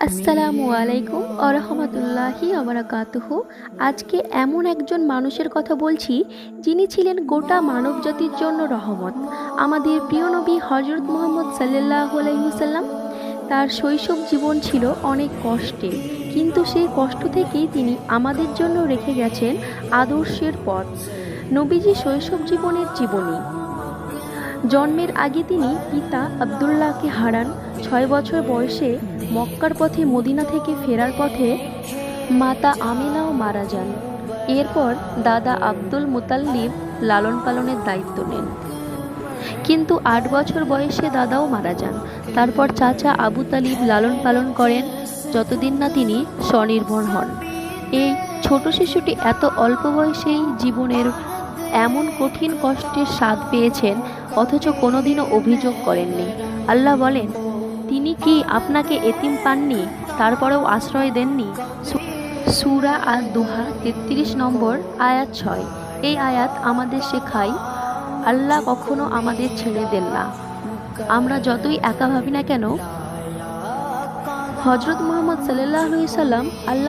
আসসালামু আলাইকুম আরহামাতুল্লাহি আবরাকাতুহু। আজকে এমন একজন মানুষের কথা বলছি যিনি ছিলেন গোটা মানবজাতির জন্য রহমত। আমাদের প্রিয় নবী হজরত মুহাম্মদ সাল্লাল্লাহু আলাইহি ওয়াসাল্লাম। তার শৈশব জীবন ছিল অনেক কষ্টের, কিন্তু সেই কষ্ট থেকেই তিনি আমাদের জন্য রেখে গেছেন আদর্শের পথ। নবীজি শৈশব জীবনের জীবনী। জন্মের আগে তিনি পিতা আবদুল্লাহকে হারান। 6 বছর বয়সে মক্কার পথে মদিনা থেকে ফেরার পথে মাতা আমিনাও মারা যান। এরপর দাদা আব্দুল মুতাল্লিব লালন পালনের দায়িত্ব নেন, কিন্তু 8 বছর বয়সে দাদাও মারা যান। তারপর চাচা আবু তালিব লালন পালন করেন যতদিন না তিনি স্বনির্ভর হন। এই ছোট শিশুটি এত অল্প বয়সেই জীবনের এমন কঠিন কষ্টের স্বাদ পেয়েছেন, অথচ কোনোদিনও অভিযোগ করেননি। আল্লাহ বলেন, তিনি কি আপনাকে এতিম পাননি, তারপরেও আশ্রয় দেননি? সূরা আদ-দুহা 33 নম্বর আয়াত 6। এই আয়াত আমাদের শেখায় আল্লাহ কখনো আমাদের ছেড়ে দেন না, আমরা যতই একা ভাবি না কেন। হজরত মুহাম্মদ সাল্লাল্লাহু আলাইহি সাল্লাম আল্লাহ